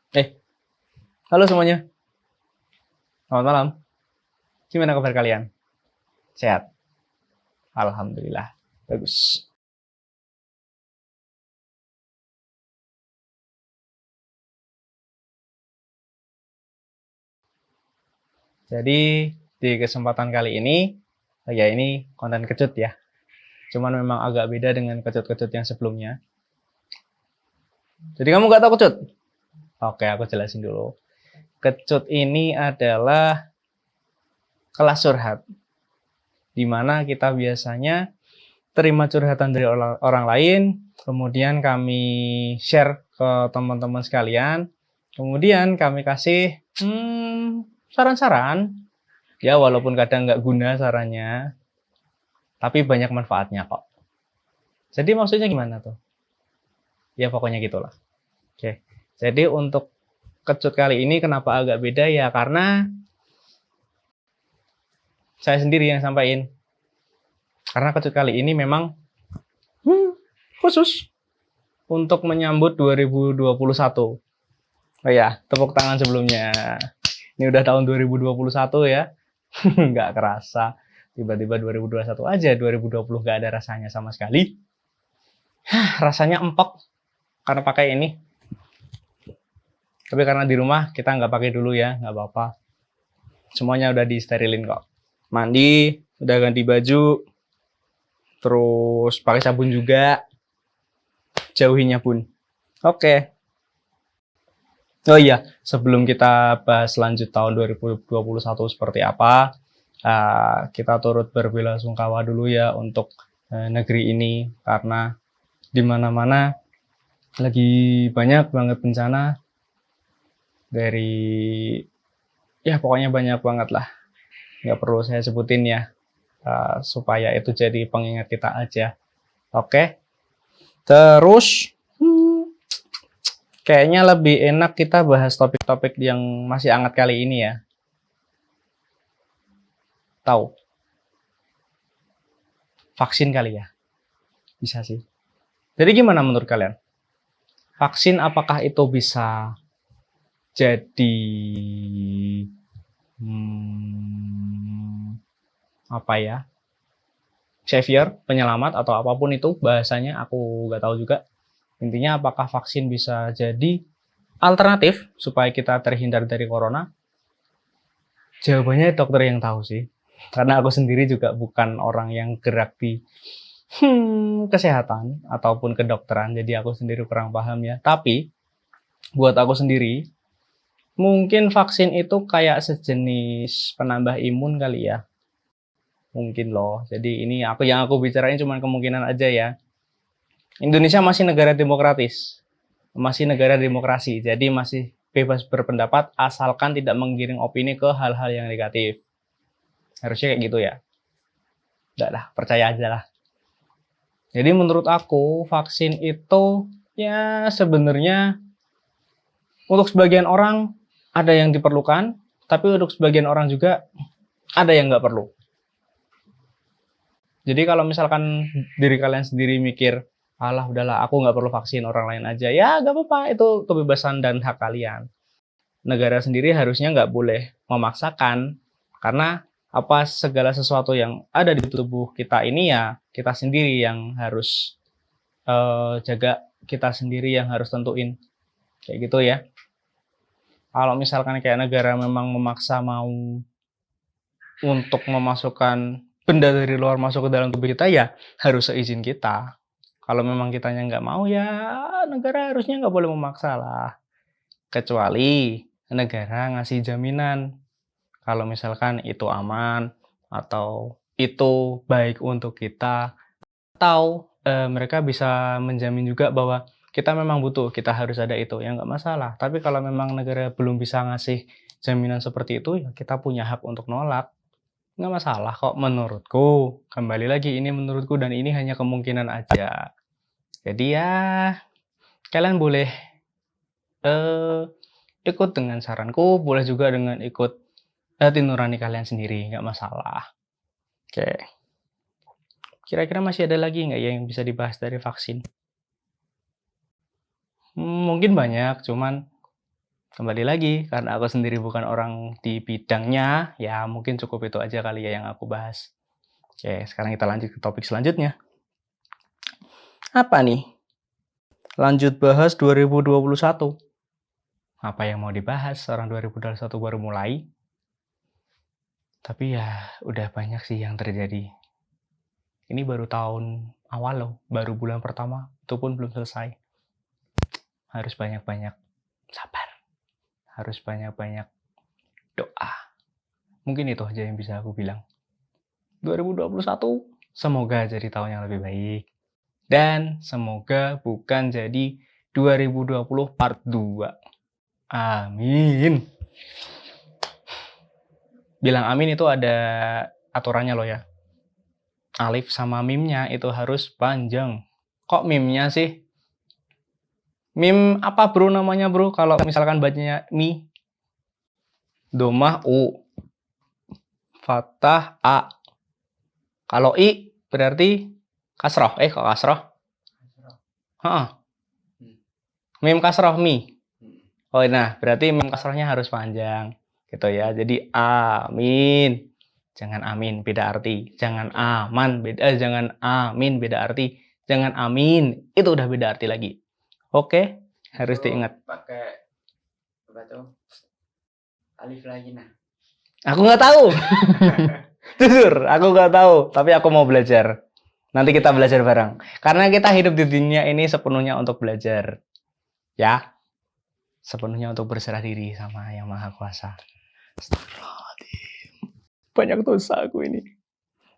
Eh, halo semuanya. Selamat malam. Gimana kabar kalian? Sehat? Alhamdulillah. Bagus. Jadi, di kesempatan kali ini, ya ini konten kecut ya. Cuman memang agak beda dengan kecut-kecut yang sebelumnya. Jadi kamu nggak tahu kecut? Oke, aku jelasin dulu. Kecut ini adalah kelas curhat, di mana kita biasanya terima curhatan dari orang lain, kemudian kami share ke teman-teman sekalian, kemudian kami kasih saran-saran, ya walaupun kadang nggak guna sarannya, tapi banyak manfaatnya kok. Jadi maksudnya gimana tuh? Ya pokoknya gitulah. Oke, jadi untuk kecut kali ini kenapa agak beda ya karena saya sendiri yang sampaikan. Karena kecut kali ini memang khusus untuk menyambut 2021. Oh ya, tepuk tangan sebelumnya. Ini udah tahun 2021 ya. Nggak kerasa. Tiba-tiba 2021 aja, 2020 nggak ada rasanya sama sekali. Rasanya empuk karena pakai ini. Tapi karena di rumah kita nggak pakai dulu ya, nggak apa-apa. Semuanya udah disterilin kok. Mandi, udah ganti baju, terus pakai sabun juga. Jauhinya pun. Oke. Oh iya, sebelum kita bahas lanjut tahun 2021 seperti apa, kita turut berbelasungkawa dulu ya untuk negeri ini karena di mana-mana lagi banyak banget bencana dari ya pokoknya banyak banget lah. Nggak perlu saya sebutin ya supaya itu jadi pengingat kita aja. Oke. Terus kayaknya lebih enak kita bahas topik-topik yang masih hangat kali ini ya. Tahu? Vaksin kali ya? Bisa sih. Jadi gimana menurut kalian? Vaksin apakah itu bisa jadi apa ya? Savior, penyelamat atau apapun itu bahasanya aku nggak tahu juga. Intinya apakah vaksin bisa jadi alternatif supaya kita terhindar dari corona? Jawabannya dokter yang tahu sih. Karena aku sendiri juga bukan orang yang gerak di kesehatan ataupun kedokteran, jadi aku sendiri kurang paham ya. Tapi buat aku sendiri, mungkin vaksin itu kayak sejenis penambah imun kali ya. Mungkin loh. Jadi ini yang aku bicarain cuma kemungkinan aja ya. Indonesia masih negara demokratis. Masih negara demokrasi. Jadi masih bebas berpendapat asalkan tidak menggiring opini ke hal-hal yang negatif. Harusnya kayak gitu ya. Udah lah, percaya aja lah. Jadi menurut aku vaksin itu ya sebenarnya untuk sebagian orang ada yang diperlukan, tapi untuk sebagian orang juga ada yang nggak perlu. Jadi kalau misalkan diri kalian sendiri mikir, alah udahlah aku nggak perlu vaksin, orang lain aja, ya nggak apa-apa, itu kebebasan dan hak kalian. Negara sendiri harusnya nggak boleh memaksakan, karena apa segala sesuatu yang ada di tubuh kita ini ya kita sendiri yang harus jaga, kita sendiri yang harus tentuin kayak gitu ya. Kalau misalkan kayak negara memang memaksa mau untuk memasukkan benda dari luar masuk ke dalam tubuh kita ya harus seizin kita. Kalau memang kitanya nggak mau ya negara harusnya nggak boleh memaksa lah. Kecuali negara ngasih jaminan kalau misalkan itu aman atau itu baik untuk kita, atau mereka bisa menjamin juga bahwa kita memang butuh, kita harus ada itu, ya nggak masalah. Tapi kalau memang negara belum bisa ngasih jaminan seperti itu, ya kita punya hak untuk nolak. Nggak masalah kok menurutku. Kembali lagi ini menurutku dan ini hanya kemungkinan aja. Jadi ya kalian boleh ikut dengan saranku, boleh juga dengan ikut hati nurani kalian sendiri, nggak masalah. Oke. Kira-kira masih ada lagi nggak ya yang bisa dibahas dari vaksin? Mungkin banyak, cuman Kembali lagi, karena aku sendiri bukan orang di bidangnya, ya mungkin cukup itu aja kali ya yang aku bahas. Oke, sekarang kita lanjut ke topik selanjutnya. Apa nih? Lanjut bahas 2021. Apa yang mau dibahas? Orang 2021 baru mulai. Tapi ya udah banyak sih yang terjadi. Ini baru tahun awal loh, baru bulan pertama, itu pun belum selesai. Harus banyak-banyak sabar. Harus banyak-banyak doa. Mungkin itu aja yang bisa aku bilang. 2021 semoga jadi tahun yang lebih baik. Dan semoga bukan jadi 2020 part 2. Amin. Bilang amin itu ada aturannya loh ya. Alif sama mimnya itu harus panjang. Kok mimnya sih? Mim apa bro namanya bro? Kalau misalkan bacanya mi. Domah U. Fathah A. Kalau I berarti kasroh. Kok kasroh? Heeh. Mim kasroh mi. Oh nah, berarti mim kasrohnya harus panjang. Gitu ya. Jadi amin. Jangan amin beda arti. Jangan aman beda jangan amin beda arti. Jangan amin. Itu udah beda arti lagi. Oke, harus diingat. Pakai apa tuh? Alif lagi nah. Aku nggak tahu. Jujur, aku nggak tahu. Tapi aku mau belajar. Nanti kita belajar bareng. Karena kita hidup di dunia ini sepenuhnya untuk belajar. Ya. Sepenuhnya untuk berserah diri sama Yang Maha Kuasa. Astagfirullahaladzim. Banyak dosa aku ini.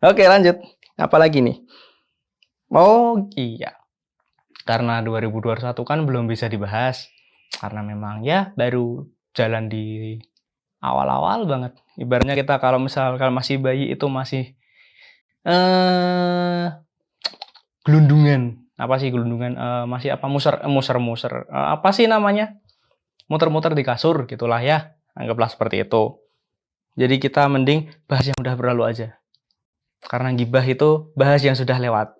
Oke, lanjut. Apa lagi nih? Oh iya. Karena 2021 kan belum bisa dibahas. Karena memang ya baru jalan di awal-awal banget. Ibaratnya kita kalau misalkan masih bayi itu masih gelundungan. Apa sih gelundungan? Masih apa muser. Apa sih namanya? Muter-muter di kasur gitulah ya. Anggaplah seperti itu. Jadi kita mending bahas yang udah berlalu aja. Karena gibah itu bahas yang sudah lewat.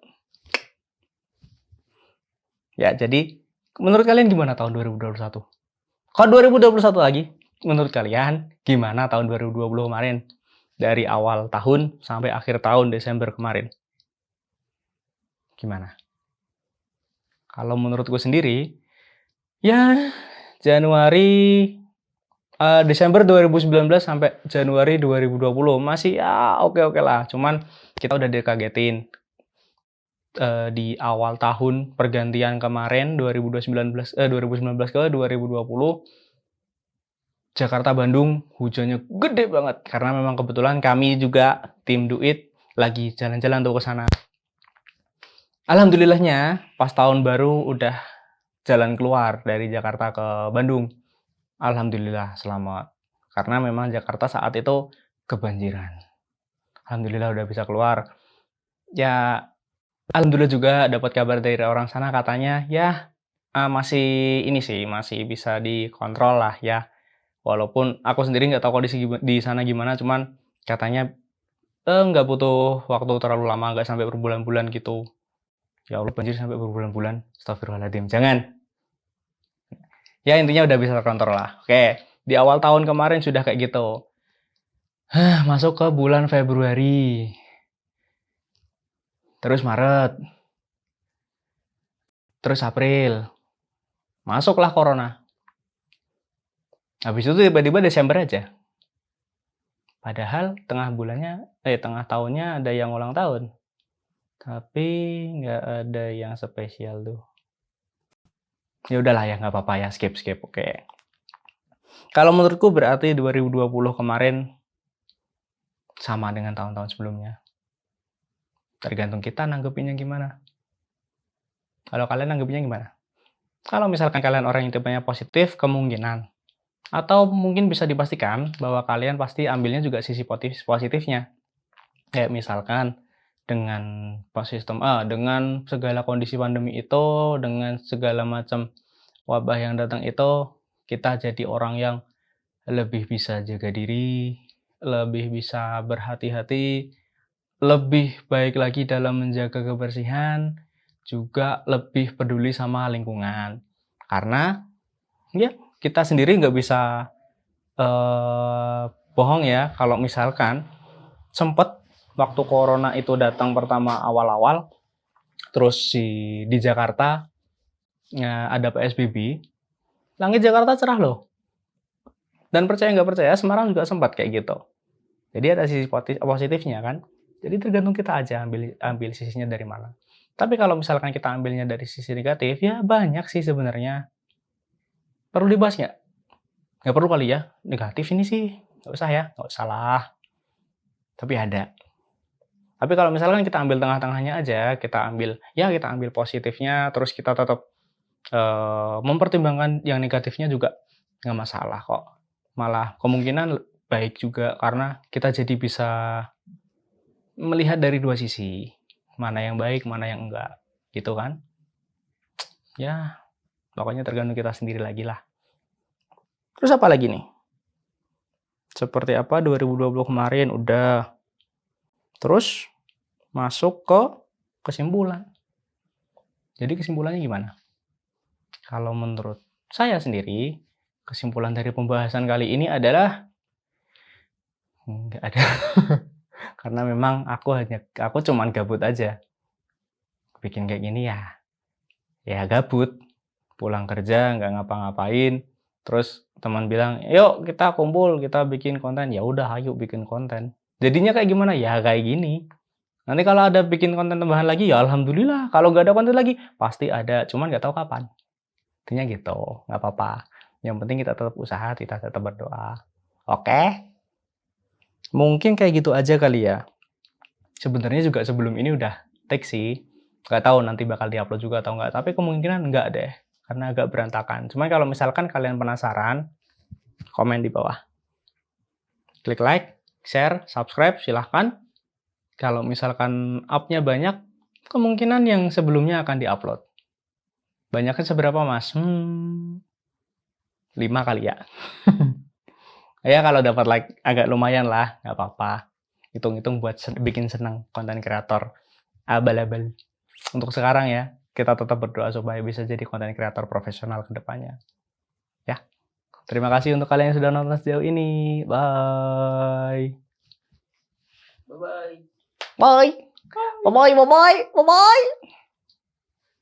Ya, jadi menurut kalian gimana tahun 2021? Kok 2021 lagi? Menurut kalian gimana tahun 2020 kemarin? Dari awal tahun sampai akhir tahun Desember kemarin. Gimana? Kalau menurutku sendiri, ya Januari Desember 2019 sampai Januari 2020 masih ya oke-oke lah. Cuman kita udah dikagetin di awal tahun pergantian kemarin 2019 ke 2020 Jakarta Bandung hujannya gede banget karena memang kebetulan kami juga tim Duit lagi jalan-jalan tuh ke sana. Alhamdulillahnya pas tahun baru udah jalan keluar dari Jakarta ke Bandung. Alhamdulillah selamat. Karena memang Jakarta saat itu kebanjiran. Alhamdulillah udah bisa keluar. Ya alhamdulillah juga dapat kabar dari orang sana katanya ya masih ini sih masih bisa dikontrol lah ya. Walaupun aku sendiri nggak tahu kondisi di sana gimana, cuman katanya nggak butuh waktu terlalu lama, nggak sampai berbulan-bulan gitu. Ya Allah banjir sampai berbulan-bulan, astagfirullahaladzim, jangan. Ya intinya udah bisa terkontrol lah. Oke, di awal tahun kemarin sudah kayak gitu. Masuk ke bulan Februari. Terus Maret. Terus April. Masuklah Corona. Habis itu tiba-tiba Desember aja. Padahal tengah tahunnya ada yang ulang tahun. Tapi nggak ada yang spesial tuh. Ya udahlah ya, nggak apa-apa ya, skip. Oke. Kalau menurutku berarti 2020 kemarin sama dengan tahun-tahun sebelumnya. Tergantung kita nanggepinnya gimana. Kalau kalian nanggepinnya gimana? Kalau misalkan kalian orang yang tipenya positif, kemungkinan. Atau mungkin bisa dipastikan bahwa kalian pasti ambilnya juga sisi positifnya. Kayak misalkan dengan dengan segala kondisi pandemi itu, dengan segala macam wabah yang datang itu, kita jadi orang yang lebih bisa jaga diri, lebih bisa berhati-hati, lebih baik lagi dalam menjaga kebersihan, juga lebih peduli sama lingkungan. Karena ya kita sendiri nggak bisa bohong ya kalau misalkan sempet waktu corona itu datang pertama awal-awal, terus di Jakarta ada PSBB, langit Jakarta cerah loh. Dan percaya nggak percaya, Semarang juga sempat kayak gitu. Jadi ada sisi positifnya kan. Jadi tergantung kita aja ambil sisinya dari mana. Tapi kalau misalkan kita ambilnya dari sisi negatif, ya banyak sih sebenarnya. Perlu dibahas nggak? Nggak perlu kali ya. Negatif ini sih nggak usah ya, nggak usah lah. Tapi ada. Tapi kalau misalkan kita ambil tengah-tengahnya aja, kita ambil positifnya, terus kita tetap mempertimbangkan yang negatifnya juga nggak masalah kok. Malah kemungkinan baik juga karena kita jadi bisa melihat dari dua sisi. Mana yang baik, mana yang enggak. Gitu kan? Ya, pokoknya tergantung kita sendiri lagi lah. Terus apa lagi nih? Seperti apa 2020 kemarin udah. Terus masuk ke kesimpulan. Jadi kesimpulannya gimana? Kalau menurut saya sendiri, kesimpulan dari pembahasan kali ini adalah nggak ada. Karena memang aku cuman gabut aja. Bikin kayak gini ya gabut. Pulang kerja nggak ngapa-ngapain. Terus teman bilang, "Yuk kita kumpul, kita bikin konten." Ya udah, ayo bikin konten. Jadinya kayak gimana? Ya kayak gini. Nanti kalau ada bikin konten tambahan lagi, ya alhamdulillah. Kalau nggak ada konten lagi, pasti ada. Cuman nggak tahu kapan. Intinya gitu, nggak apa-apa. Yang penting kita tetap usaha, kita tetap berdoa. Oke? Mungkin kayak gitu aja kali ya. Sebenarnya juga sebelum ini udah take sih. Nggak tahu nanti bakal diupload juga atau nggak. Tapi kemungkinan nggak deh. Karena agak berantakan. Cuman kalau misalkan kalian penasaran, komen di bawah. Klik like, share, subscribe, silahkan. Kalau misalkan up-nya banyak, kemungkinan yang sebelumnya akan diupload. Banyaknya seberapa, Mas? 5 kali ya. Ya kalau dapat like agak lumayan lah, nggak apa-apa. Hitung-hitung buat bikin senang konten kreator abal-abal. Untuk sekarang ya, kita tetap berdoa supaya bisa jadi konten kreator profesional ke depannya. Ya. Terima kasih untuk kalian yang sudah nonton sejauh ini. Bye. Bye-bye. Bye. Bye-bye. Bye-bye. Bye-bye.